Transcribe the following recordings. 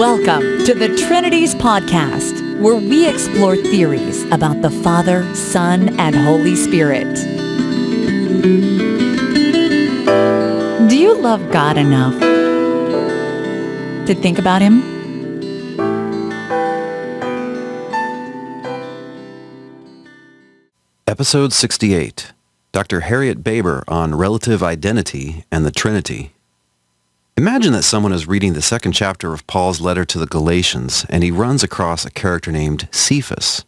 Welcome to the Trinities podcast, where we explore theories about the Father, Son, and Holy Spirit. Do you love God enough to think about Him? Episode 68, Dr. Harriet Baber on Relative Identity and the Trinity. Imagine that someone is reading the second chapter of Paul's letter to the Galatians, and he runs across a character named Cephas.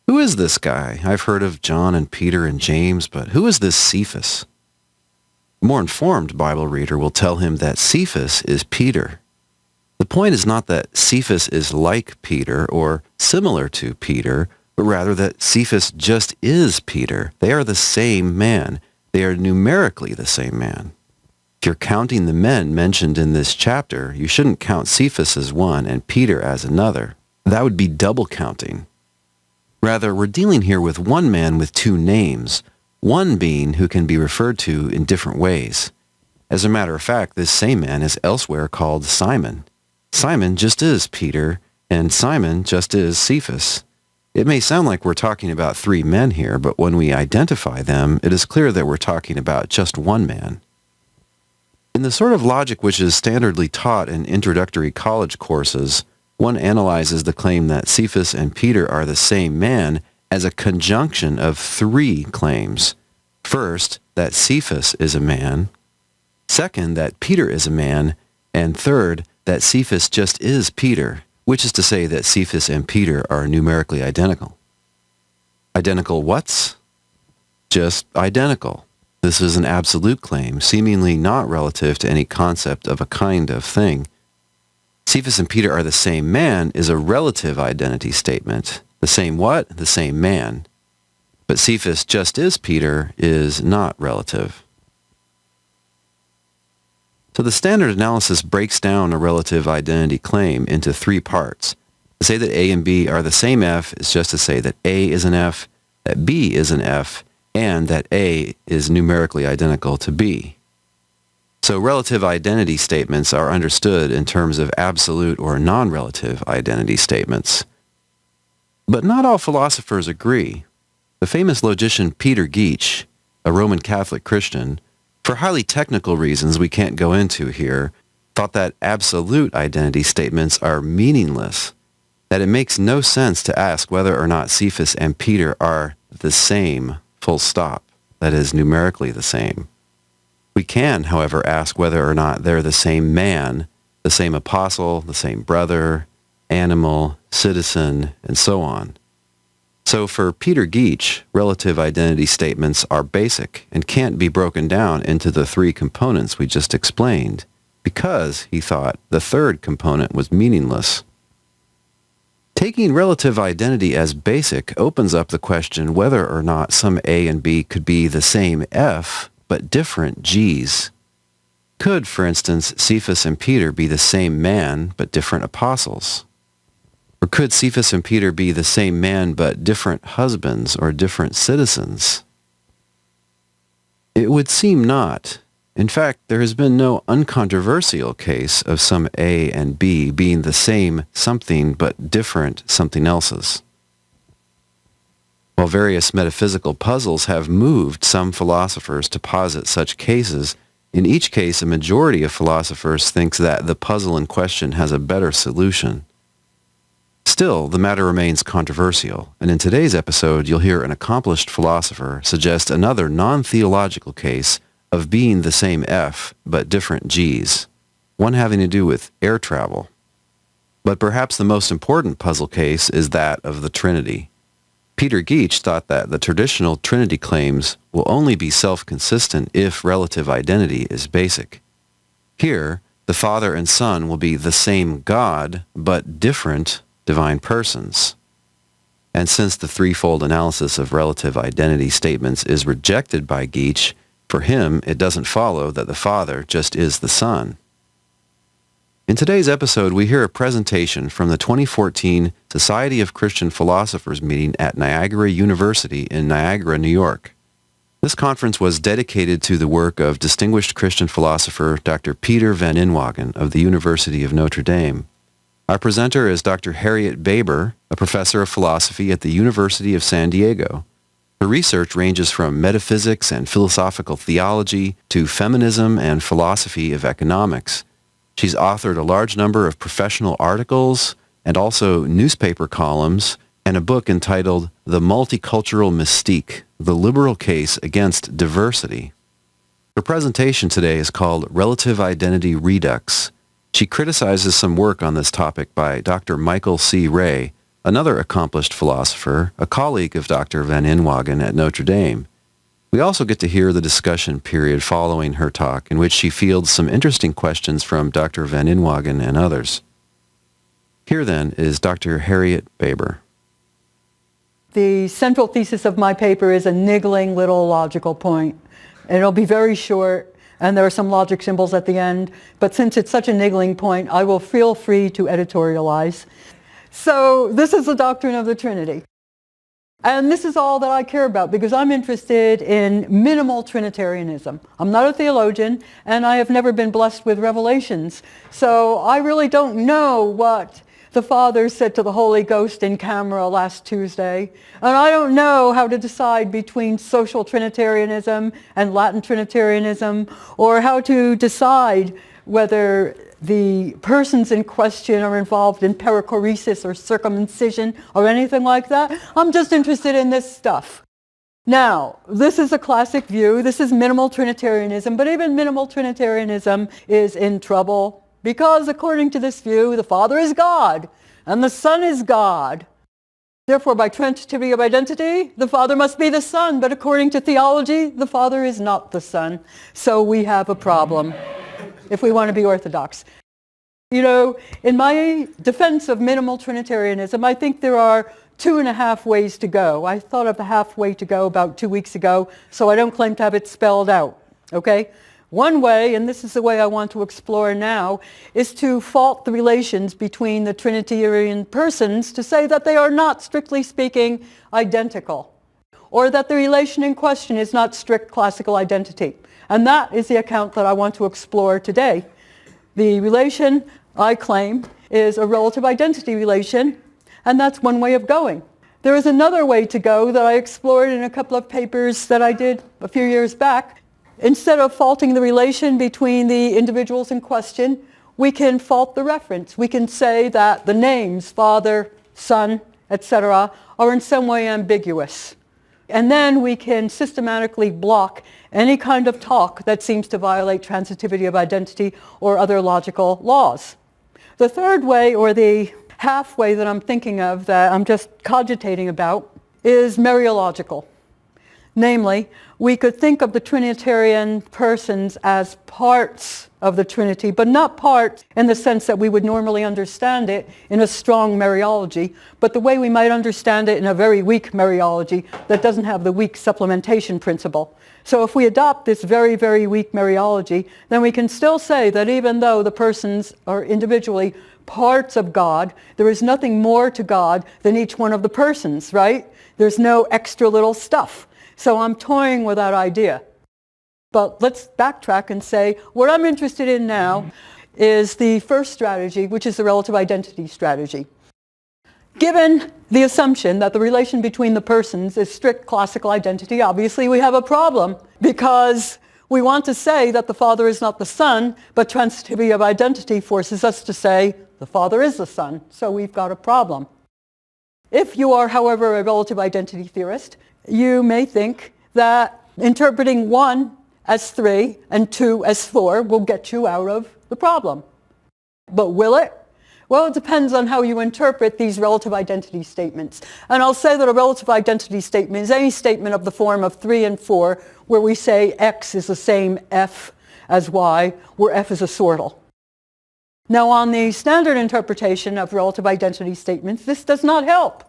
Who is this guy? I've heard of John and Peter and James, but who is this Cephas? A more informed Bible reader will tell him that Cephas is Peter. The point is not that Cephas is like Peter or similar to Peter, but rather that Cephas just is Peter. They are the same man. They are numerically the same man. If you're counting the men mentioned in this chapter, you shouldn't count Cephas as one and Peter as another. That would be double counting. Rather, we're dealing here with one man with two names, one being who can be referred to in different ways. As a matter of fact, this same man is elsewhere called Simon. Simon just is Peter, and Simon just is Cephas. It may sound like we're talking about three men here, but when we identify them, it is clear that we're talking about just one man. In the sort of logic which is standardly taught in introductory college courses, one analyzes the claim that Cephas and Peter are the same man as a conjunction of three claims. First, that Cephas is a man. Second, that Peter is a man. And third, that Cephas just is Peter, which is to say that Cephas and Peter are numerically identical. Identical whats? Just identical. This is an absolute claim, seemingly not relative to any concept of a kind of thing. Cephas and Peter are the same man is a relative identity statement. The same what? The same man. But Cephas just is Peter is not relative. So the standard analysis breaks down a relative identity claim into three parts. To say that A and B are the same F is just to say that A is an F, that B is an F, and that A is numerically identical to B. So relative identity statements are understood in terms of absolute or non-relative identity statements. But not all philosophers agree. The famous logician Peter Geach, a Roman Catholic Christian, for highly technical reasons we can't go into here, thought that absolute identity statements are meaningless, that it makes no sense to ask whether or not Cephas and Peter are the same, full stop, that is, numerically the same. We can, however, ask whether or not they're the same man, the same apostle, the same brother, animal, citizen, and so on. So for Peter Geach, relative identity statements are basic and can't be broken down into the three components we just explained, because, he thought, the third component was meaningless. Taking relative identity as basic opens up the question whether or not some A and B could be the same F, but different G's. Could, for instance, Cephas and Peter be the same man, but different apostles? Or could Cephas and Peter be the same man, but different husbands or different citizens? It would seem not. In fact, there has been no uncontroversial case of some A and B being the same something but different something else's. While various metaphysical puzzles have moved some philosophers to posit such cases, in each case a majority of philosophers thinks that the puzzle in question has a better solution. Still, the matter remains controversial, and in today's episode you'll hear an accomplished philosopher suggest another non-theological case of being the same F, but different G's, one having to do with air travel. But perhaps the most important puzzle case is that of the Trinity. Peter Geach thought that the traditional Trinity claims will only be self-consistent if relative identity is basic. Here, the Father and Son will be the same God, but different divine persons. And since the threefold analysis of relative identity statements is rejected by Geach, for him, it doesn't follow that the Father just is the Son. In today's episode, we hear a presentation from the 2014 Society of Christian Philosophers meeting at Niagara University in Niagara, New York. This conference was dedicated to the work of distinguished Christian philosopher Dr. Peter van Inwagen of the University of Notre Dame. Our presenter is Dr. Harriet Baber, a professor of philosophy at the University of San Diego. Her research ranges from metaphysics and philosophical theology to feminism and philosophy of economics. She's authored a large number of professional articles and also newspaper columns and a book entitled The Multicultural Mystique, The Liberal Case Against Diversity. Her presentation today is called Relative Identity Redux. She criticizes some work on this topic by Dr. Michael C. Ray, another accomplished philosopher, a colleague of Dr. Van Inwagen at Notre Dame. We also get to hear the discussion period following her talk, in which she fields some interesting questions from Dr. Van Inwagen and others. Here then is Dr. Harriet Baber. The central thesis of my paper is a niggling little logical point. And it'll be very short, and there are some logic symbols at the end. But since it's such a niggling point, I will feel free to editorialize. So this is the doctrine of the Trinity. And this is all that I care about because I'm interested in minimal Trinitarianism. I'm not a theologian, and I have never been blessed with revelations. So I really don't know what the Father said to the Holy Ghost in camera last Tuesday. And I don't know how to decide between social Trinitarianism and Latin Trinitarianism, or how to decide whether the persons in question are involved in perichoresis or circumcision or anything like that. I'm just interested in this stuff. Now, this is a classic view. This is minimal Trinitarianism, but even minimal Trinitarianism is in trouble because according to this view, the Father is God and the Son is God. Therefore, by transitivity of identity, the Father must be the Son, but according to theology, the Father is not the Son. So we have a problem if we want to be orthodox. You know, in my defense of minimal Trinitarianism, I think there are 2.5 ways to go. I thought of the halfway to go about 2 weeks ago, so I don't claim to have it spelled out, okay? One way, and this is the way I want to explore now, is to fault the relations between the Trinitarian persons to say that they are not, strictly speaking, identical, or that the relation in question is not strict classical identity. And that is the account that I want to explore today. The relation, I claim, is a relative identity relation, and that's one way of going. There is another way to go that I explored in a couple of papers that I did a few years back. Instead of faulting the relation between the individuals in question, we can fault the reference. We can say that the names, Father, Son, etc., are in some way ambiguous. And then we can systematically block any kind of talk that seems to violate transitivity of identity or other logical laws. The third way, or the halfway that I'm thinking of, that I'm just cogitating about, is Mariological. Namely, we could think of the Trinitarian persons as parts of the Trinity, but not parts in the sense that we would normally understand it in a strong Mariology, but the way we might understand it in a very weak Mariology that doesn't have the weak supplementation principle. So if we adopt this very, very weak Mariology, then we can still say that even though the persons are individually parts of God, there is nothing more to God than each one of the persons, right? There's no extra little stuff. So I'm toying with that idea. But let's backtrack and say what I'm interested in now is the first strategy, which is the relative identity strategy. Given the assumption that the relation between the persons is strict classical identity, obviously we have a problem because we want to say that the Father is not the Son, but transitivity of identity forces us to say the Father is the Son. So we've got a problem. If you are, however, a relative identity theorist, you may think that interpreting 1 as 3 and 2 as 4 will get you out of the problem. But will it? Well, it depends on how you interpret these relative identity statements. And I'll say that a relative identity statement is any statement of the form of 3 and 4 where we say X is the same F as Y, where F is a sortal. Now, on the standard interpretation of relative identity statements, this does not help.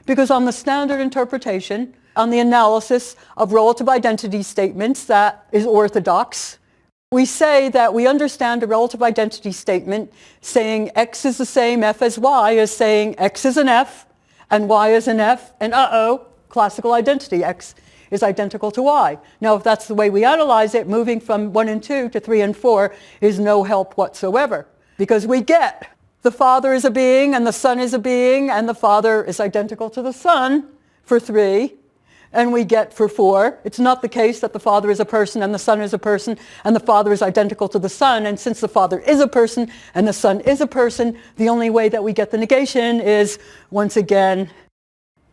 Because on the standard interpretation, on the analysis of relative identity statements that is orthodox, we say that we understand a relative identity statement saying X is the same F as Y as saying X is an F and Y is an F, and classical identity, X is identical to Y. Now, if that's the way we analyze it, moving from 1 and 2 to 3 and 4 is no help whatsoever, because we get the Father is a being and the Son is a being and the Father is identical to the Son for 3. And we get for 4. It's not the case that the Father is a person and the Son is a person and the Father is identical to the Son. And since the Father is a person and the Son is a person, the only way that we get the negation is, once again,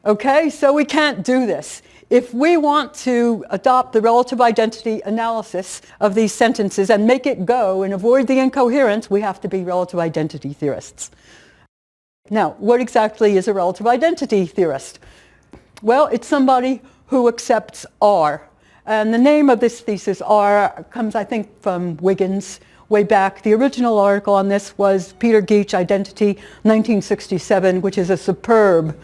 okay, so we can't do this. If we want to adopt the relative identity analysis of these sentences and make it go and avoid the incoherence, we have to be relative identity theorists. Now, what exactly is a relative identity theorist? Well, it's somebody who accepts R. And the name of this thesis, R, comes, I think, from Wiggins way back. The original article on this was Peter Geach, Identity, 1967, which is a superb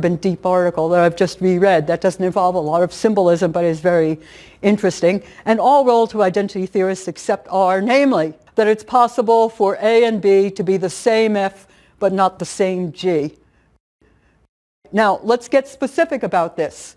and deep article that I've just reread. That doesn't involve a lot of symbolism, but is very interesting. And all relative identity theorists accept R, namely, that it's possible for A and B to be the same F, but not the same G. Now, let's get specific about this.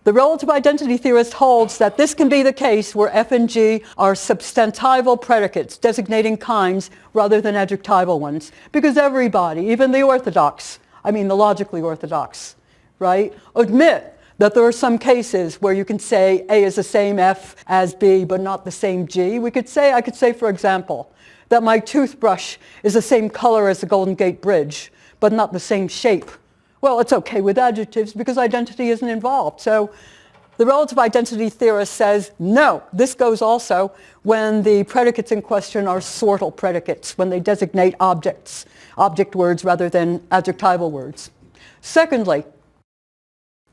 The relative identity theorist holds that this can be the case where F and G are substantival predicates designating kinds rather than adjectival ones. Because everybody, even the orthodox, I mean the logically orthodox, right, admit that there are some cases where you can say A is the same F as B but not the same G. I could say, for example, that my toothbrush is the same color as the Golden Gate Bridge but not the same shape. Well, it's okay with adjectives because identity isn't involved. So the relative identity theorist says, no, this goes also when the predicates in question are sortal predicates, when they designate objects, object words rather than adjectival words. Secondly,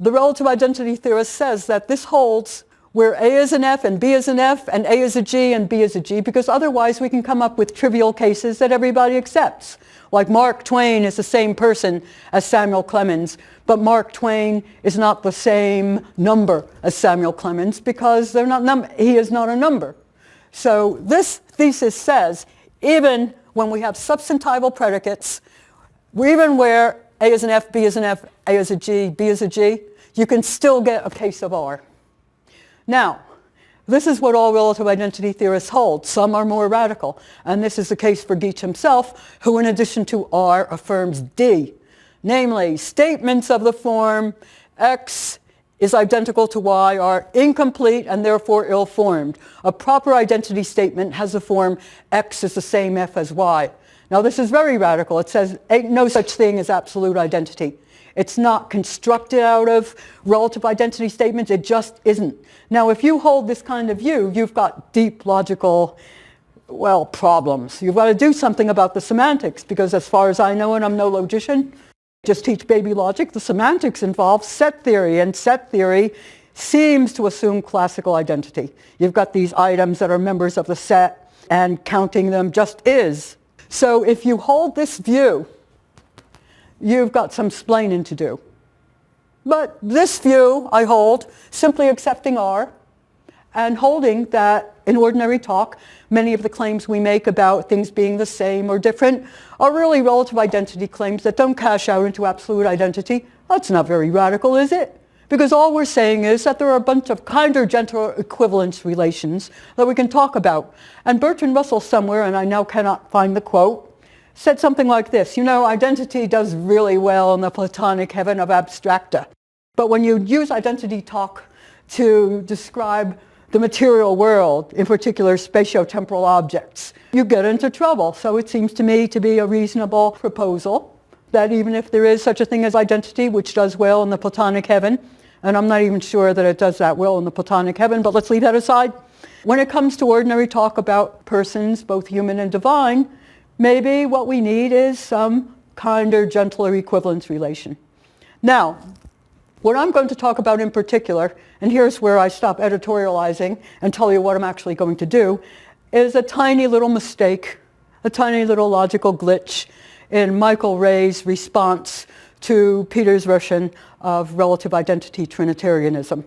the relative identity theorist says that this holds where A is an F and B is an F and A is a G and B is a G, because otherwise we can come up with trivial cases that everybody accepts. Like Mark Twain is the same person as Samuel Clemens, but Mark Twain is not the same number as Samuel Clemens because he is not a number. So this thesis says even when we have substantival predicates, even where A is an F, B is an F, A is a G, B is a G, you can still get a case of R. Now, this is what all relative identity theorists hold. Some are more radical, and this is the case for Geach himself, who in addition to R affirms D. Namely, statements of the form X is identical to Y are incomplete and therefore ill-formed. A proper identity statement has the form X is the same F as Y. Now this is very radical. It says ain't no such thing as absolute identity. It's not constructed out of relative identity statements. It just isn't. Now, if you hold this kind of view, you've got deep logical, problems. You've got to do something about the semantics, because as far as I know, and I'm no logician, just teach baby logic, the semantics involve set theory, and set theory seems to assume classical identity. You've got these items that are members of the set, and counting them just is. So if you hold this view, you've got some splaining to do. But this view I hold, simply accepting R, and holding that in ordinary talk, many of the claims we make about things being the same or different are really relative identity claims that don't cash out into absolute identity. That's not very radical, is it? Because all we're saying is that there are a bunch of kinder, gentler equivalence relations that we can talk about. And Bertrand Russell somewhere, and I now cannot find the quote, said something like this: identity does really well in the Platonic heaven of abstracta. But when you use identity talk to describe the material world, in particular spatio-temporal objects, you get into trouble. So it seems to me to be a reasonable proposal that even if there is such a thing as identity, which does well in the Platonic heaven, and I'm not even sure that it does that well in the Platonic heaven, but let's leave that aside. When it comes to ordinary talk about persons, both human and divine, maybe what we need is some kinder, gentler equivalence relation. Now, what I'm going to talk about in particular, and here's where I stop editorializing and tell you what I'm actually going to do, is a tiny little mistake, a tiny little logical glitch in Michael Ray's response to Peter's version of relative identity Trinitarianism.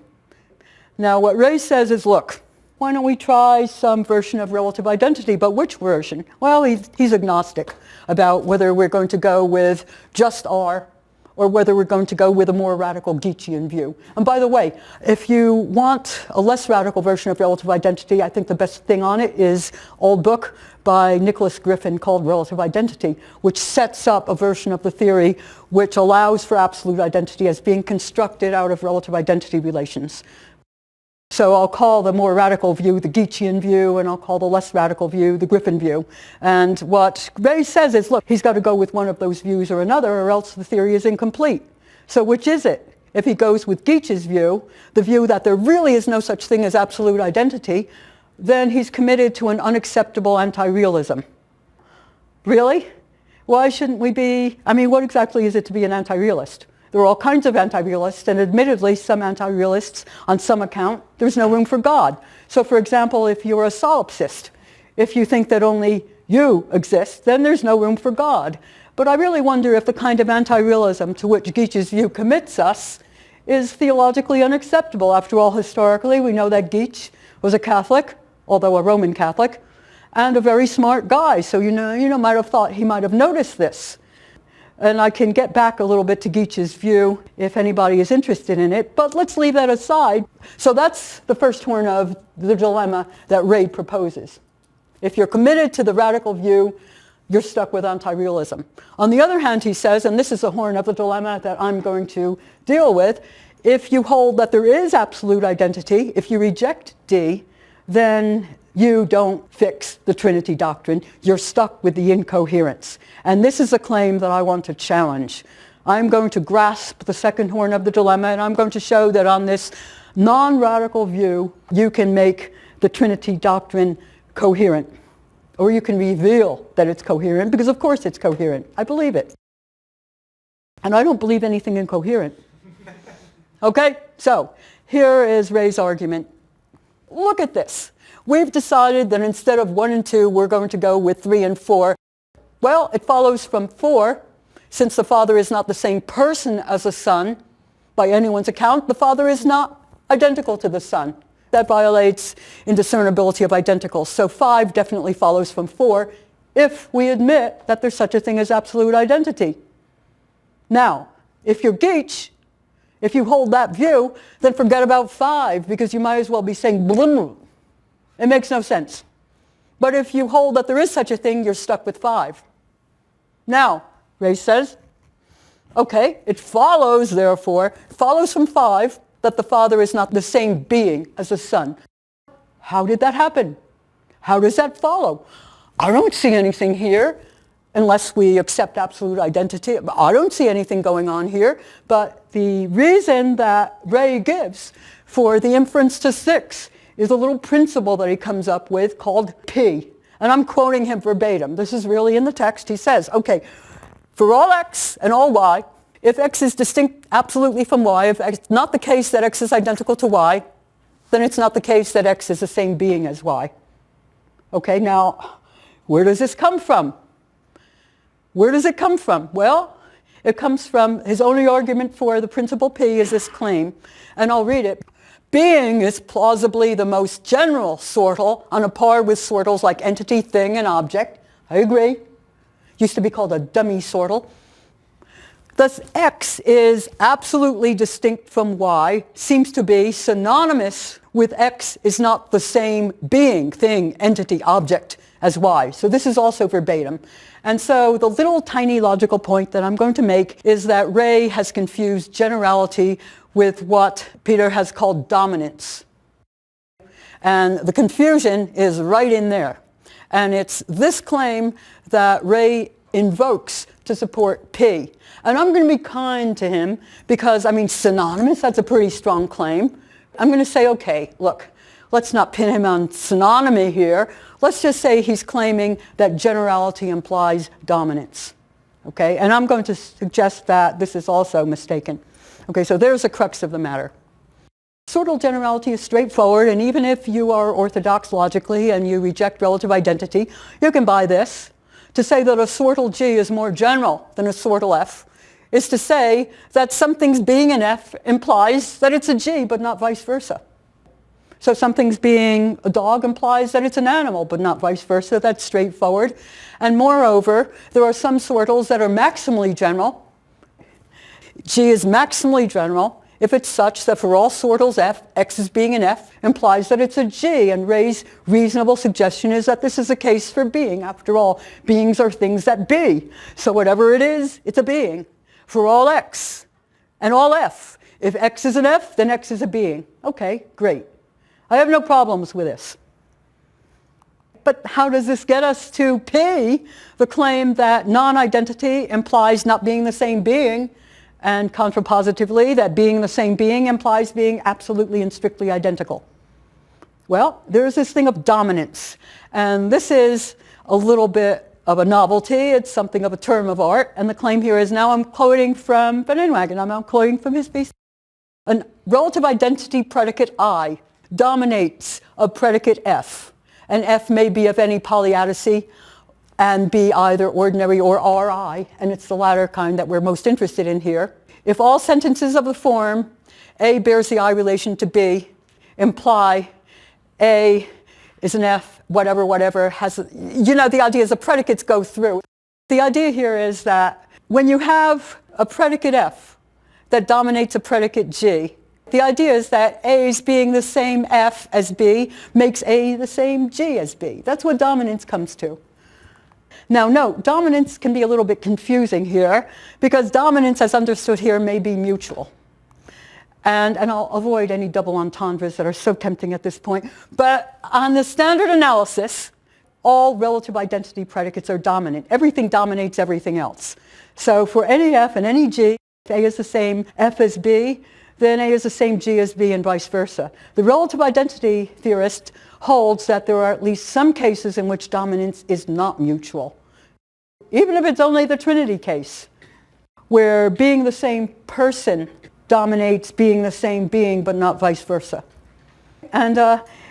Now, what Ray says is, look, why don't we try some version of relative identity? But which version? Well, he's agnostic about whether we're going to go with just R or whether we're going to go with a more radical Geachian view. And by the way, if you want a less radical version of relative identity, I think the best thing on it is an old book by Nicholas Griffin called Relative Identity, which sets up a version of the theory which allows for absolute identity as being constructed out of relative identity relations. So I'll call the more radical view the Geachian view, and I'll call the less radical view the Griffin view. And what Ray says is, look, he's got to go with one of those views or another, or else the theory is incomplete. So which is it? If he goes with Geach's view, the view that there really is no such thing as absolute identity, then he's committed to an unacceptable anti-realism. Really? Why shouldn't we be? I mean, what exactly is it to be an anti-realist? There are all kinds of anti-realists, and admittedly, some anti-realists, on some account, there's no room for God. So for example, if you're a solipsist, if you think that only you exist, then there's no room for God. But I really wonder if the kind of anti-realism to which Geach's view commits us is theologically unacceptable. After all, historically, we know that Geach was a Catholic, although a Roman Catholic, and a very smart guy. So you might have thought he might have noticed this. And I can get back a little bit to Geach's view if anybody is interested in it, but let's leave that aside. So that's the first horn of the dilemma that Ray proposes. If you're committed to the radical view, you're stuck with anti-realism. On the other hand, he says, and this is the horn of the dilemma that I'm going to deal with, if you hold that there is absolute identity, if you reject D, then you don't fix the Trinity doctrine. You're stuck with the incoherence. And this is a claim that I want to challenge. I'm going to grasp the second horn of the dilemma, and I'm going to show that on this non-radical view, you can make the Trinity doctrine coherent. Or you can reveal that it's coherent, because of course it's coherent. I believe it. And I don't believe anything incoherent. Okay? So, here is Ray's argument. Look at this. We've decided that instead of 1 and 2, we're going to go with 3 and 4. Well, it follows from 4, since the Father is not the same person as the Son, by anyone's account, the Father is not identical to the Son. That violates indiscernibility of identicals. So 5 definitely follows from 4, if we admit that there's such a thing as absolute identity. Now, if you're Geach, if you hold that view, then forget about 5, because you might as well be saying blum. It makes no sense. But if you hold that there is such a thing, you're stuck with 5. Now, Ray says, okay, it follows, therefore, from 5 that the Father is not the same being as the Son. How did that happen? How does that follow? I don't see anything here, unless we accept absolute identity. I don't see anything going on here. But the reason that Ray gives for the inference to 6 is a little principle that he comes up with called P. And I'm quoting him verbatim. This is really in the text. He says, okay, for all x and all y, if x is distinct absolutely from y, if it's not the case that x is identical to y, then it's not the case that x is the same being as y. Okay, now, where does this come from? Where does it come from? Well, it comes from his only argument for the principle P is this claim, and I'll read it. Being is plausibly the most general sortal, on a par with sortals like entity, thing, and object. I agree. Used to be called a dummy sortal. Thus, X is absolutely distinct from Y, seems to be synonymous with X is not the same being, thing, entity, object as Y. So this is also verbatim. And so the little tiny logical point that I'm going to make is that Ray has confused generality with what Peter has called dominance. And the confusion is right in there. And it's this claim that Ray invokes to support P. And I'm going to be kind to him because, synonymous, that's a pretty strong claim. I'm going to say, okay, look, let's not pin him on synonymy here. Let's just say he's claiming that generality implies dominance. Okay? And I'm going to suggest that this is also mistaken. Okay, so there's the crux of the matter. Sortal generality is straightforward, and even if you are orthodox logically and you reject relative identity, you can buy this. To say that a sortal G is more general than a sortal F is to say that something's being an F implies that it's a G, but not vice versa. So something's being a dog implies that it's an animal, but not vice versa. That's straightforward. And moreover, there are some sortals that are maximally general. G is maximally general if it's such that for all sortals F, X is being an F implies that it's a G, and Ray's reasonable suggestion is that this is a case for being. After all, beings are things that be. So whatever it is, it's a being. For all X and all F, if X is an F, then X is a being. Okay, great. I have no problems with this. But how does this get us to P, the claim that non-identity implies not being the same being, and contrapositively, that being the same being implies being absolutely and strictly identical? Well, there's this thing of dominance. And this is a little bit of a novelty. It's something of a term of art. And the claim here is, now I'm quoting from Van Inwagen. I'm quoting from his piece. A relative identity predicate I dominates a predicate F. And F may be of any polyadicy and be either ordinary or RI, and it's the latter kind that we're most interested in here. If all sentences of the form A bears the I relation to B imply A is an F, whatever, has, the idea is the predicates go through. The idea here is that when you have a predicate F that dominates a predicate G, the idea is that A's being the same F as B makes A the same G as B. That's what dominance comes to. Now, note, dominance can be a little bit confusing here, because dominance, as understood here, may be mutual. And I'll avoid any double entendres that are so tempting at this point. But on the standard analysis, all relative identity predicates are dominant. Everything dominates everything else. So for any F and any G, if A is the same F as B, then A is the same G as B and vice versa. The relative identity theorist holds that there are at least some cases in which dominance is not mutual. Even if it's only the Trinity case, where being the same person dominates being the same being, but not vice versa. And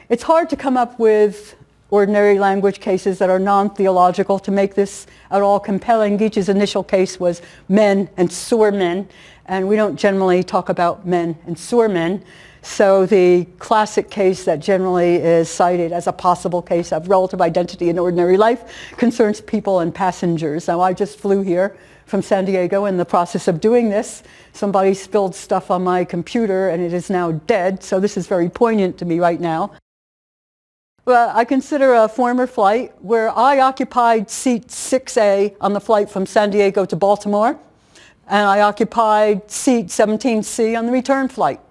it's hard to come up with ordinary language cases that are non-theological to make this at all compelling. Geach's initial case was men and sewer men, and we don't generally talk about men and sewer men. So the classic case that generally is cited as a possible case of relative identity in ordinary life concerns people and passengers. Now, I just flew here from San Diego. In the process of doing this, somebody spilled stuff on my computer and it is now dead, so this is very poignant to me right now. Well, I consider a former flight where I occupied seat 6A on the flight from San Diego to Baltimore, and I occupied seat 17C on the return flight.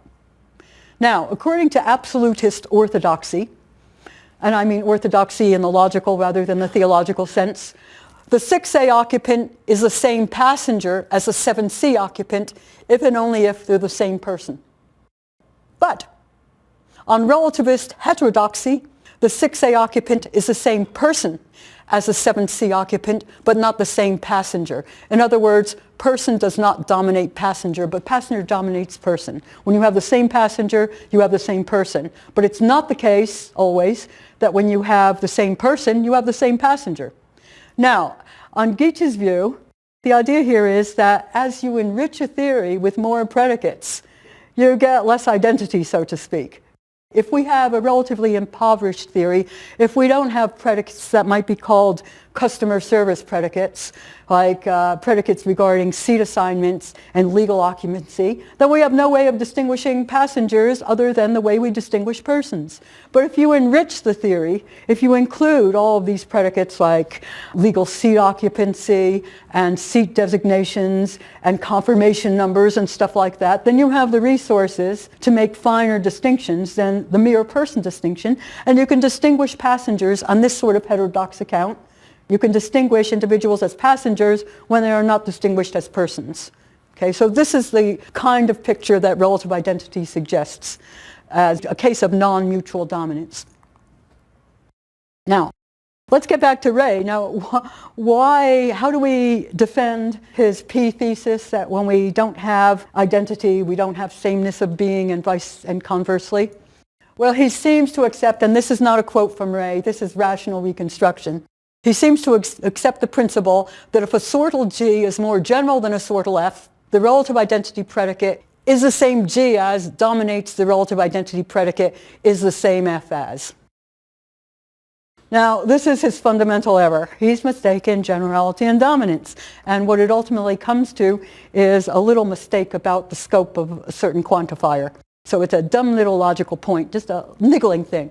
Now, according to absolutist orthodoxy, and I mean orthodoxy in the logical rather than the theological sense, the 6A occupant is the same passenger as the 7C occupant if and only if they're the same person. But on relativist heterodoxy, the 6A occupant is the same person as the 7C occupant, but not the same passenger. In other words, person does not dominate passenger, but passenger dominates person. When you have the same passenger, you have the same person. But it's not the case, always, that when you have the same person, you have the same passenger. Now, on Geach's view, the idea here is that as you enrich a theory with more predicates, you get less identity, so to speak. If we have a relatively impoverished theory, if we don't have predicates that might be called customer service predicates, like predicates regarding seat assignments and legal occupancy, then we have no way of distinguishing passengers other than the way we distinguish persons. But if you enrich the theory, if you include all of these predicates like legal seat occupancy and seat designations and confirmation numbers and stuff like that, then you have the resources to make finer distinctions than the mere person distinction, and you can distinguish passengers on this sort of heterodox account. You can distinguish individuals as passengers when they are not distinguished as persons. Okay, so this is the kind of picture that relative identity suggests as a case of non-mutual dominance. Now, let's get back to Ray. Now, how do we defend his P thesis that when we don't have identity, we don't have sameness of being and conversely? Well, he seems to accept, and this is not a quote from Ray, this is rational reconstruction. He seems to accept the principle that if a sortal G is more general than a sortal F, the relative identity predicate is the same G as dominates the relative identity predicate is the same F as. Now, this is his fundamental error. He's mistaken generality and dominance. And what it ultimately comes to is a little mistake about the scope of a certain quantifier. So it's a dumb little logical point, just a niggling thing.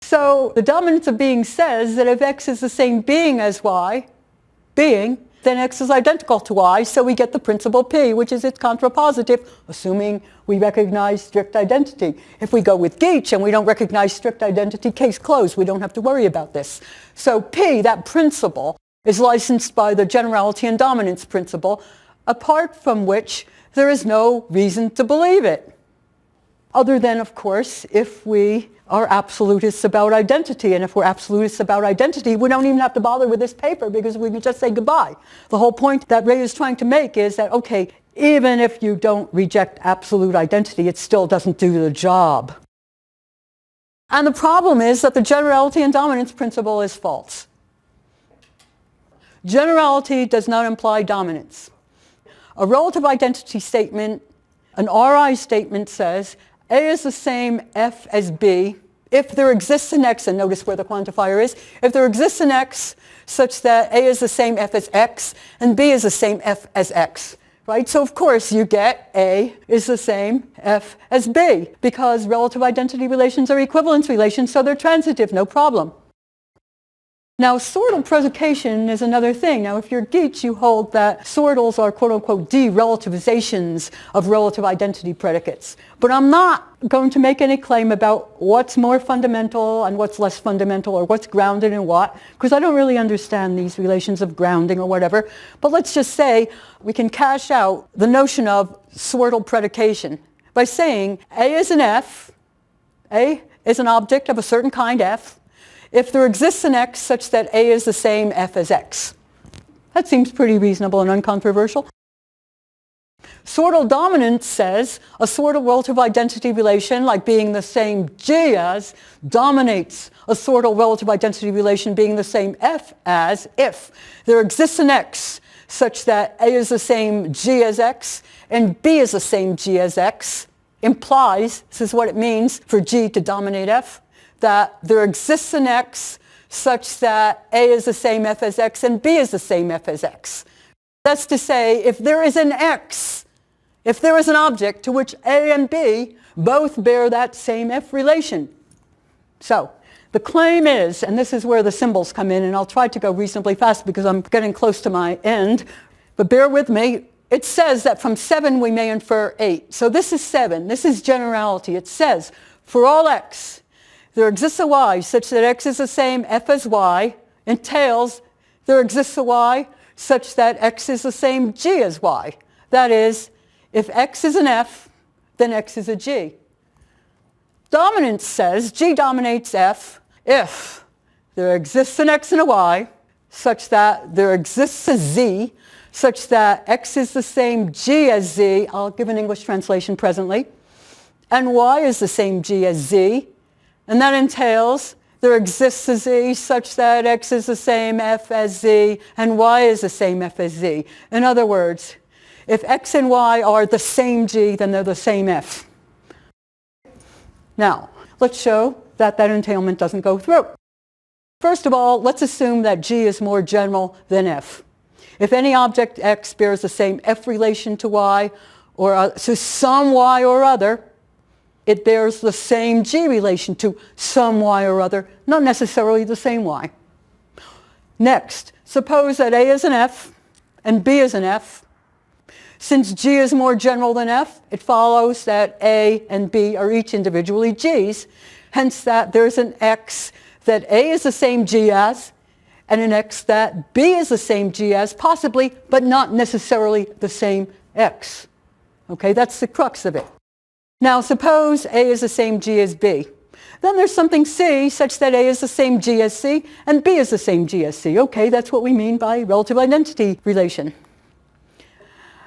So the dominance of being says that if x is the same being as y, then x is identical to y, so we get the principle P, which is its contrapositive, assuming we recognize strict identity. If we go with Geach and we don't recognize strict identity, case closed. We don't have to worry about this. So P, that principle, is licensed by the generality and dominance principle, apart from which there is no reason to believe it. Other than, of course, if we are absolutists about identity. And if we're absolutists about identity, we don't even have to bother with this paper because we can just say goodbye. The whole point that Ray is trying to make is that, okay, even if you don't reject absolute identity, it still doesn't do the job. And the problem is that the generality and dominance principle is false. Generality does not imply dominance. A relative identity statement, an RI statement says, A is the same F as B if there exists an X, and notice where the quantifier is, if there exists an X such that A is the same F as X and B is the same F as X. Right? So of course you get A is the same F as B because relative identity relations are equivalence relations, so they're transitive, no problem. Now, sortal predication is another thing. Now, if you're Geach, you hold that sortals are quote-unquote de-relativizations of relative identity predicates. But I'm not going to make any claim about what's more fundamental and what's less fundamental or what's grounded in what, because I don't really understand these relations of grounding or whatever. But let's just say we can cash out the notion of sortal predication by saying A is an F, A is an object of a certain kind F, if there exists an X such that A is the same F as X. That seems pretty reasonable and uncontroversial. Sortal dominance says a sortal relative identity relation, like being the same G as, dominates a sortal relative identity relation being the same F as if there exists an X such that A is the same G as X and B is the same G as X, implies, this is what it means for G to dominate F, that there exists an X such that A is the same F as X and B is the same F as X. That's to say, if there is an X, if there is an object to which A and B both bear that same F relation. So, the claim is, and this is where the symbols come in, and I'll try to go reasonably fast because I'm getting close to my end, but bear with me. It says that from 7 we may infer 8. So this is 7. This is generality. It says, for all X, there exists a Y such that X is the same F as Y, entails there exists a Y such that X is the same G as Y. That is, if X is an F, then X is a G. Dominance says G dominates F if there exists an X and a Y such that there exists a Z such that X is the same G as Z. I'll give an English translation presently. And Y is the same G as Z. And that entails there exists a Z such that X is the same F as Z and Y is the same F as Z. In other words, if X and Y are the same G, then they're the same F. Now, let's show that that entailment doesn't go through. First of all, let's assume that G is more general than F. If any object X bears the same F relation to Y or to some Y or other, it bears the same G relation to some Y or other, not necessarily the same Y. Next, suppose that A is an F and B is an F. Since G is more general than F, it follows that A and B are each individually G's, hence that there's an X that A is the same G as, and an X that B is the same G as, possibly, but not necessarily the same X. Okay, that's the crux of it. Now, suppose A is the same G as B. Then there's something C such that A is the same G as C and B is the same G as C. Okay, that's what we mean by relative identity relation.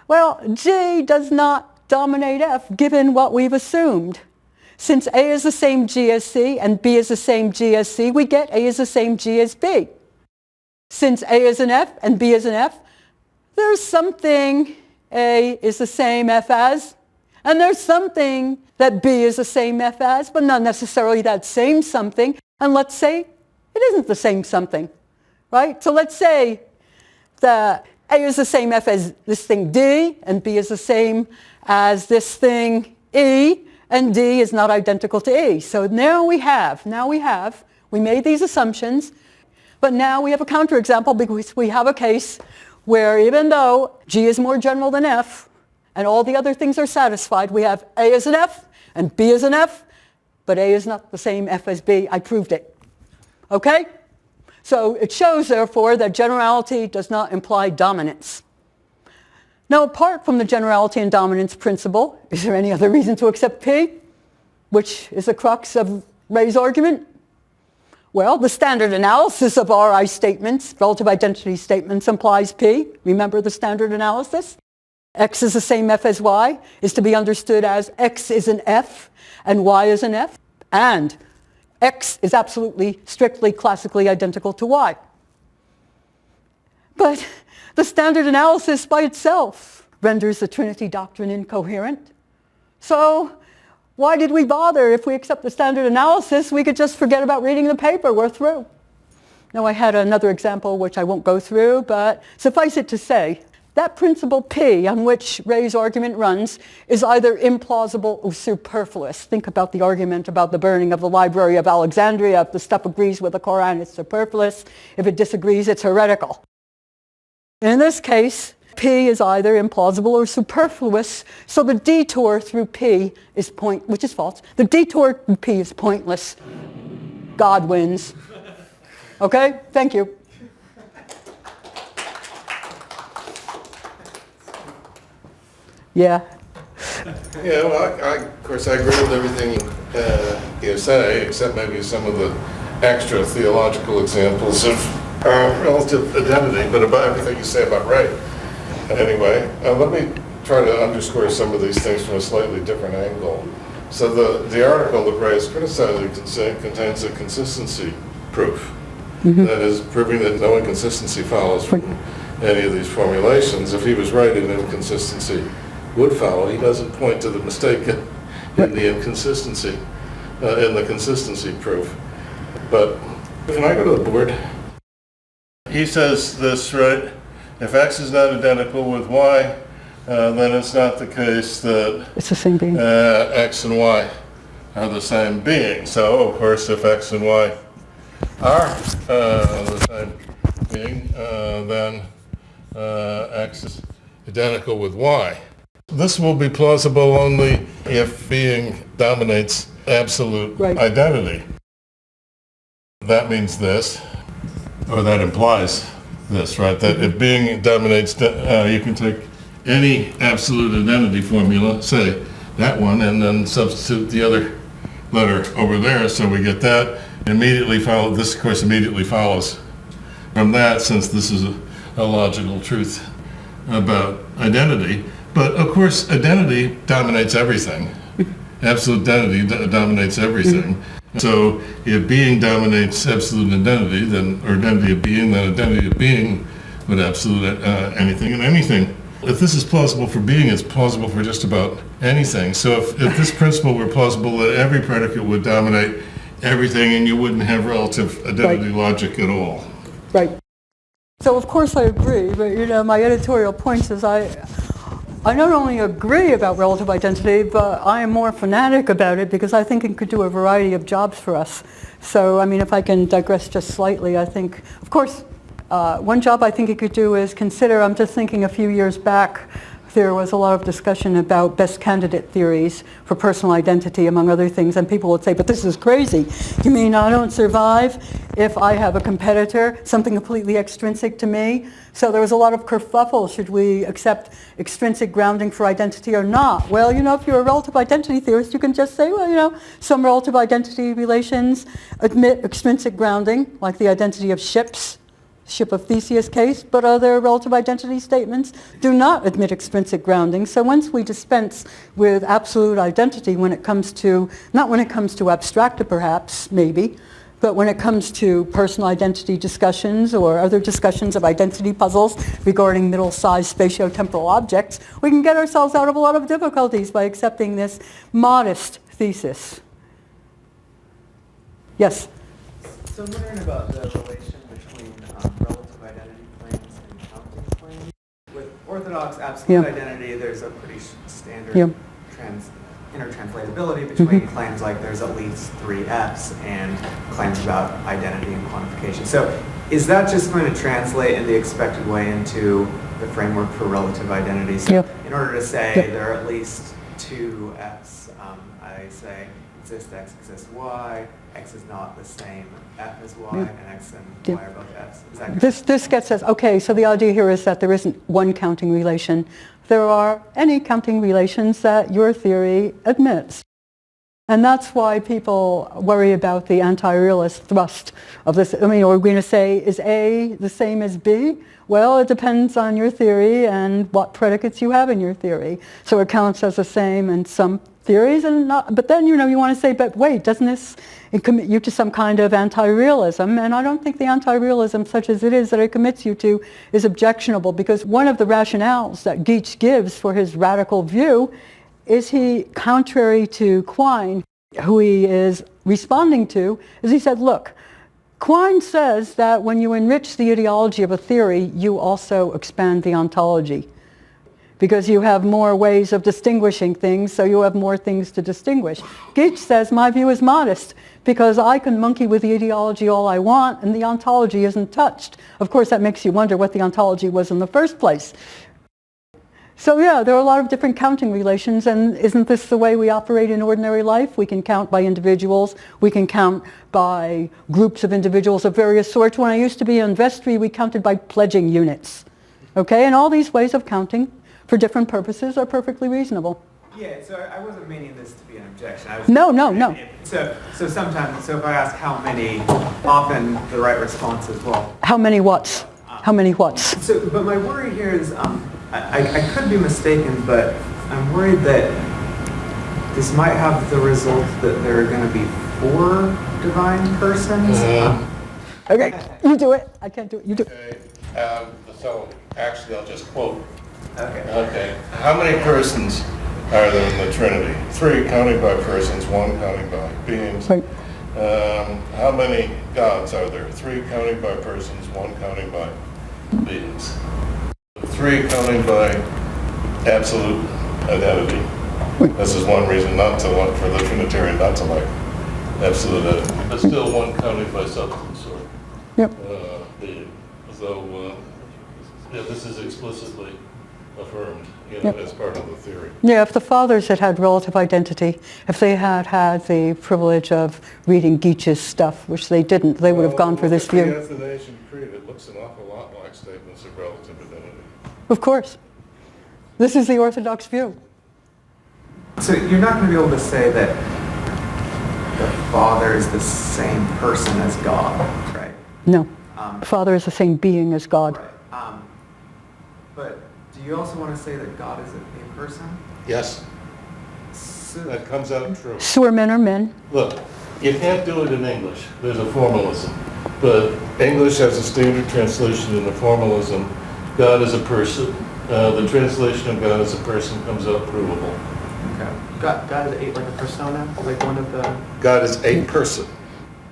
Well, G does not dominate F given what we've assumed. Since A is the same G as C and B is the same G as C, we get A is the same G as B. Since A is an F and B is an F, there's something A is the same F as, and there's something that B is the same F as, but not necessarily that same something. And let's say It isn't the same something, right? So let's say that A is the same F as this thing D, and B is the same as this thing E, and D is not identical to E. So now we made these assumptions, but now we have a counterexample because we have a case where even though G is more general than F, and all the other things are satisfied, we have A as an F and B as an F, but A is not the same F as B. I proved it. Okay? So it shows, therefore, that generality does not imply dominance. Now, apart from the generality and dominance principle, is there any other reason to accept P, which is the crux of Ray's argument? Well, the standard analysis of RI statements, relative identity statements, implies P. Remember the standard analysis? X is the same F as Y is to be understood as X is an F and Y is an F, and X is absolutely, strictly, classically identical to Y. But the standard analysis by itself renders the Trinity doctrine incoherent. So why did we bother? If we accept the standard analysis, we could just forget about reading the paper. We're through. Now, I had another example which I won't go through, but suffice it to say, that principle P on which Ray's argument runs is either implausible or superfluous. Think about the argument about the burning of the Library of Alexandria. If the stuff agrees with the Quran, it's superfluous. If it disagrees, it's heretical. In this case, P is either implausible or superfluous, so the detour through P is which is false. The detour through P is pointless. God wins. Okay? Thank you. Yeah. Yeah, well, of course, I agree with everything you say, except maybe some of the extra theological examples of relative identity, but about everything you say about Ray. Anyway, let me try to underscore some of these things from a slightly different angle. So the article that Ray is criticizing contains a consistency proof. Mm-hmm. That is, proving that no inconsistency follows from any of these formulations. If he was right, an inconsistency would follow. He doesn't point to the mistake in the inconsistency, in the consistency proof. But can I go to the board? He says this, right? If X is not identical with Y, then it's not the case that it's the same being. X and Y are the same being. So, of course, if X and Y are the same being, then X is identical with Y. This will be plausible only if being dominates absolute identity. That means this, or that implies this, right? That if being dominates, you can take any absolute identity formula, say that one, and then substitute the other letter over there, so we get that. Immediately follow. This, of course, immediately follows from that, since this is a logical truth about identity. But of course, identity dominates everything. Absolute identity dominates everything. So if being dominates absolute identity, then, or identity of being, then identity of being would absolute anything and anything. If this is plausible for being, it's plausible for just about anything. So if this principle were plausible, that every predicate would dominate everything, and you wouldn't have relative identity logic at all. Right. So of course I agree, but my editorial point is I not only agree about relative identity, but I am more fanatic about it because I think it could do a variety of jobs for us. So, if I can digress just slightly, I think, of course, one job I think it could do is consider, I'm just thinking a few years back, there was a lot of discussion about best candidate theories for personal identity, among other things, and people would say, but this is crazy. You mean I don't survive if I have a competitor, something completely extrinsic to me? So there was a lot of kerfuffle. Should we accept extrinsic grounding for identity or not? Well, if you're a relative identity theorist, you can just say, well, some relative identity relations admit extrinsic grounding, like the identity of ships, ship of Theseus case, but other relative identity statements do not admit extrinsic grounding. So once we dispense with absolute identity when it comes to, not when it comes to abstracta perhaps, maybe, but when it comes to personal identity discussions or other discussions of identity puzzles regarding middle-sized spatio-temporal objects, we can get ourselves out of a lot of difficulties by accepting this modest thesis. Yes? So I'm wondering about the relation between relative identity claims and counting claims. With orthodox absolute identity, there's a pretty standard intertranslatability between claims like there's at least 3 F's and claims about identity and quantification. So is that just going to translate in the expected way into the framework for relative identity? So in order to say there are at least 2 F's, I say exist X, exists Y, X is not the same F as Y, and X and Y are both F's. Is that This gets us, okay, so the idea here is that there isn't one counting relation. There are any counting relations that your theory admits. And that's why people worry about the anti-realist thrust of this. I mean, are we going to say, is A the same as B? Well, it depends on your theory and what predicates you have in your theory. So it counts as the same in some theories and not, but then, you want to say, but wait, doesn't this commit you to some kind of anti-realism? And I don't think the anti-realism, such as it is, that it commits you to is objectionable, because one of the rationales that Geach gives for his radical view is he, contrary to Quine, who he is responding to, is he said, look, Quine says that when you enrich the ideology of a theory, you also expand the ontology, because you have more ways of distinguishing things, so you have more things to distinguish. Geach says my view is modest, because I can monkey with the ideology all I want, and the ontology isn't touched. Of course, that makes you wonder what the ontology was in the first place. So yeah, there are a lot of different counting relations, and isn't this the way we operate in ordinary life? We can count by individuals, we can count by groups of individuals of various sorts. When I used to be in vestry, we counted by pledging units. Okay, and all these ways of counting for different purposes are perfectly reasonable. Yeah, so I wasn't meaning this to be an objection. No. So sometimes, if I ask how many, often the right response is, well... How many whats? How many whats? So, but my worry here is, I could be mistaken, but I'm worried that this might have the result that there are going to be 4 divine persons. Okay, you do it. I can't do it. You do it. Okay. So actually, I'll just quote. Okay. How many persons are there in the Trinity? 3 counting by persons, 1 counting by beings. Right. How many gods are there? 3 counting by persons, 1 counting by beings. 3 counting by absolute identity. This is one reason not to like, for the Trinitarian not to like absolute identity, but still 1 counting by substance or being. So this is explicitly affirmed as part of the theory. Yeah, if the fathers had had relative identity, if they had had the privilege of reading Geach's stuff, which they didn't, they would have gone for this view. The Athanasian Creed, it looks an awful lot like statements of relative identity. Of course. This is the Orthodox view. So you're not going to be able to say that the Father is the same person as God, right? No. The Father is the same being as God. Right. But do you also want to say that God is a person? Yes. So, That comes out true. Sewer men are men. Look, you can't do it in English. There's a formalism. But English has a standard translation in the formalism. God is a person. The translation of God as a person comes out provable. okay. God is like a persona? Like one of the... God is a person.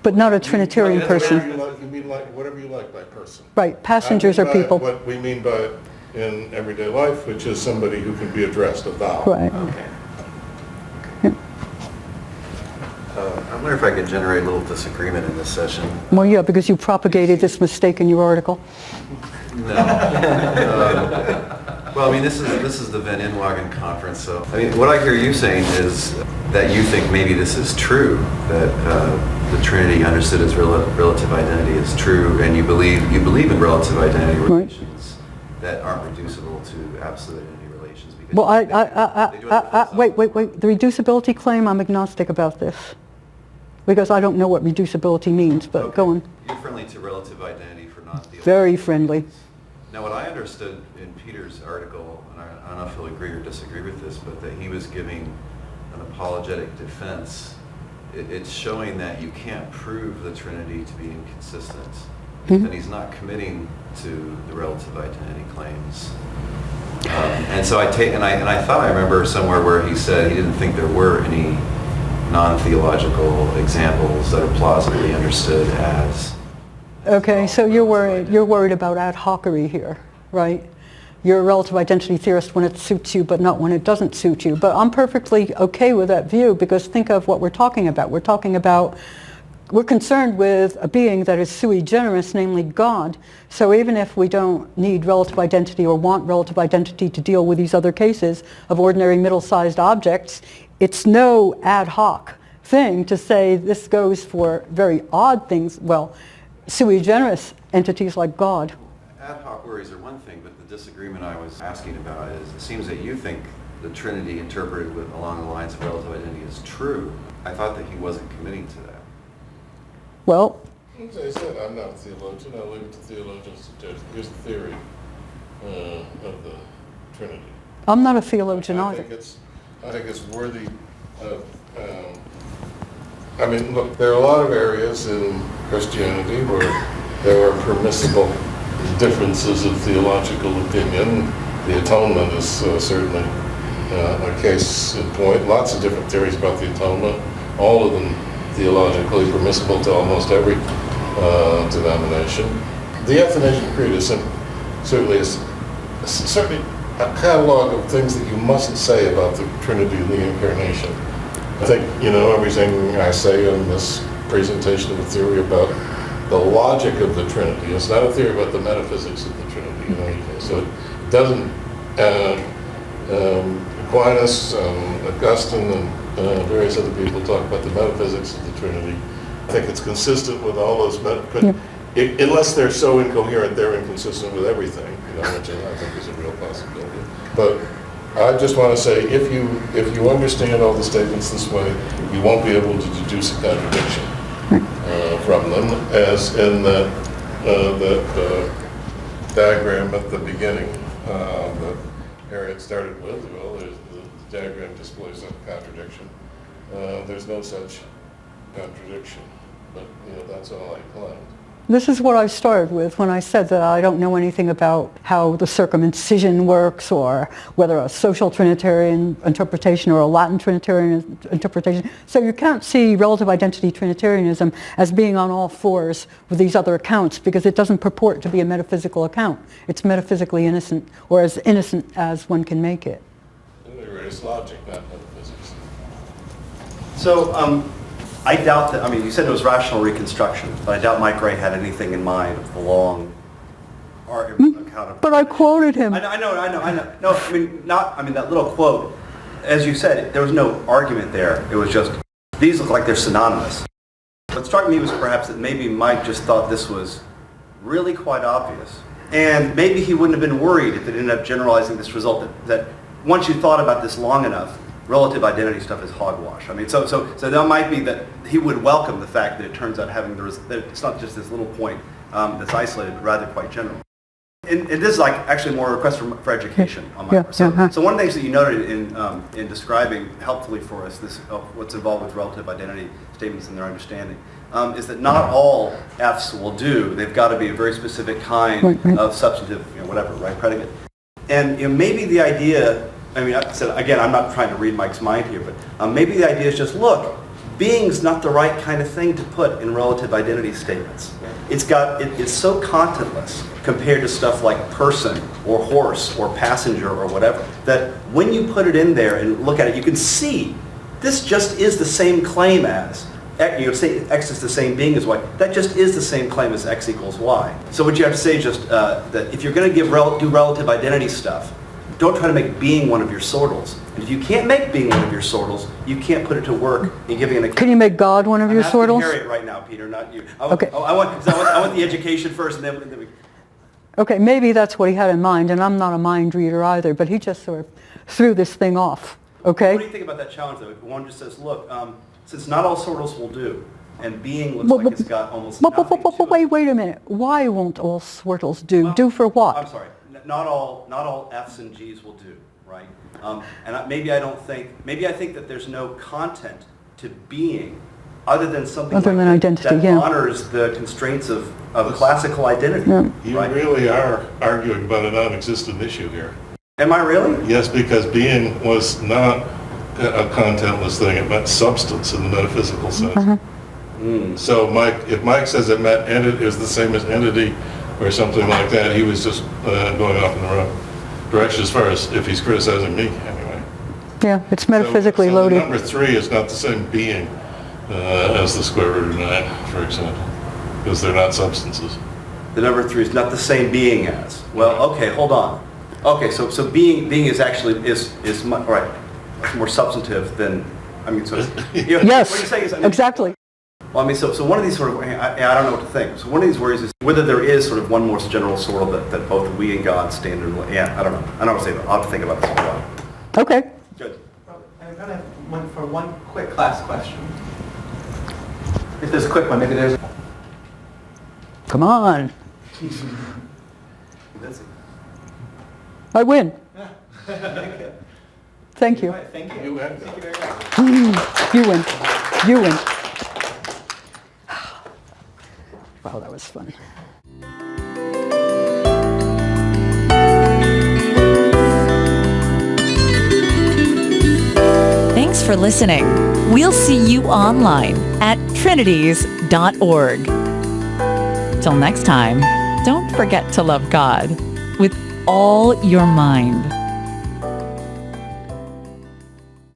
But not a Trinitarian person. You mean like whatever you like by person. Right, passengers are people. What we mean by in everyday life, which is somebody who can be addressed, a thou. Right. Okay. I wonder if I could generate a little disagreement in this session. Well, yeah, because you propagated this mistake in your article. No. Well, I mean, this is the Van Inwagen conference, so I mean, what I hear you saying is that you think maybe this is true, that the Trinity understood as relative identity is true, and you believe in relative identity relations that aren't reducible to absolute identity relations. Because Well, wait. The reducibility claim, I'm agnostic about this, because I don't know what reducibility means. But okay. Go on. You're friendly to relative identity for not dealing. Very friendly. Now, what I understood in Peter's article, and I don't know if he'll agree or disagree with this, but that he was giving an apologetic defense. It's showing that you can't prove the Trinity to be inconsistent, and he's not committing to the relative identity claims. And so I thought I remember somewhere where he said he didn't think there were any non-theological examples that are plausibly understood as... Okay, so you're worried about ad hocery here, right? You're a relative identity theorist when it suits you, but not when it doesn't suit you. But I'm perfectly okay with that view, because think of what we're talking about. We're concerned with a being that is sui generis, namely God. So even if we don't need relative identity or want relative identity to deal with these other cases of ordinary middle-sized objects, it's no ad hoc thing to say this goes for very odd things. Well, sui generis entities like God. Ad hoc worries are one thing, but the disagreement I was asking about is it seems that you think the Trinity interpreted along the lines of relative identity is true. I thought that he wasn't committing to that. Well, As I said, I'm not a theologian. I leave it to theologians to judge. Here's the theory of the Trinity. I'm not a theologian I either. think it's worthy of... I mean, look, there are a lot of areas in Christianity where there are permissible differences of theological opinion. The atonement is certainly a case in point. Lots of different theories about the atonement, all of them theologically permissible to almost every denomination. The Athanasian Creed is certainly a catalog of things that you mustn't say about the Trinity and the Incarnation. I think, everything I say in this presentation of a theory about the logic of the Trinity. It's not a theory about the metaphysics of the Trinity. So it doesn't. Aquinas, Augustine, and various other people talk about the metaphysics of the Trinity. I think it's consistent with all those, unless they're so incoherent, they're inconsistent with everything, which I think is a real possibility. But I just want to say, if you understand all the statements this way, you won't be able to deduce a contradiction from them, as in the diagram at the beginning that Harriet started with. Well, the diagram displays a contradiction. There's no such contradiction, but that's all I claimed. This is what I started with when I said that I don't know anything about how the circumcision works, or whether a social Trinitarian interpretation or a Latin Trinitarian interpretation. So you can't see relative identity Trinitarianism as being on all fours with these other accounts, because it doesn't purport to be a metaphysical account. It's metaphysically innocent, or as innocent as one can make it. It's logic, not metaphysics. So, I doubt that, you said it was rational reconstruction, but I doubt Mike Ray had anything in mind of the long account of... But I quoted him. I know. No, that little quote, as you said, there was no argument there. It was just, these look like they're synonymous. What struck me was perhaps that maybe Mike just thought this was really quite obvious. And maybe he wouldn't have been worried if it ended up generalizing this result that once you thought about this long enough, relative identity stuff is hogwash. So that might be that he would welcome the fact that it turns out that it's not just this little point that's isolated, but rather quite general. And this is actually more a request for education on my part. So one of the things that you noted in describing helpfully for us what's involved with relative identity statements and their understanding is that not all Fs will do. They've got to be a very specific kind of substantive, predicate. And maybe the idea. I said, again, I'm not trying to read Mike's mind here, but maybe the idea is just, look, being's not the right kind of thing to put in relative identity statements. It's so contentless compared to stuff like person or horse or passenger or whatever, that when you put it in there and look at it, you can see this just is the same claim as, say X is the same being as Y. That just is the same claim as X equals Y. So what you have to say is just that if you're going to do relative identity stuff, don't try to make being one of your sortals. And if you can't make being one of your sortals, you can't put it to work in giving an account. Can you make God one of your sortals? I'm asking Harriet right now, Peter, not you. Okay. I want the education first, and then we... Okay, maybe that's what he had in mind, and I'm not a mind reader either, but he just sort of threw this thing off, okay? What do you think about that challenge, though? If one just says, look, since not all sortals will do, and being looks like it's got almost nothing to it. Wait a minute. Why won't all sortals do? Do for what? I'm sorry. Not all F's and G's will do, right? Maybe I think that there's no content to being other than something than identity, that honors the constraints of classical identity. Yeah. You right? really are arguing about a non-existent issue here. Am I really? Yes, because being was not a contentless thing. It meant substance in the metaphysical sense. So if Mike says it meant is the same as entity or something like that, he was just going off in the wrong direction as far as if he's criticizing me anyway. Yeah, it's metaphysically so loaded. The number 3 is not the same being as the square root of 9, for example, because they're not substances. The number 3 is not the same being as. Well, okay, hold on. Okay, so being is actually all right, more substantive than, I mean, so you know, Yes, what you're saying is, I mean, exactly. Well, I mean, so one of these sort of, I don't know what to think. So one of these worries is whether there is sort of one more general Sortal that both we and God stand in. Yeah, I don't know. I don't know what to say about it. I'll have to think about this for a while. Okay. Good. I'm going to have one quick class question. If there's a quick one, maybe there's... Come on. That's it. I win. Thank you. Thank you. You had Thank you very much. You win. You win. Wow, that was fun. Thanks for listening. We'll see you online at trinities.org. Till next time, don't forget to love God with all your mind.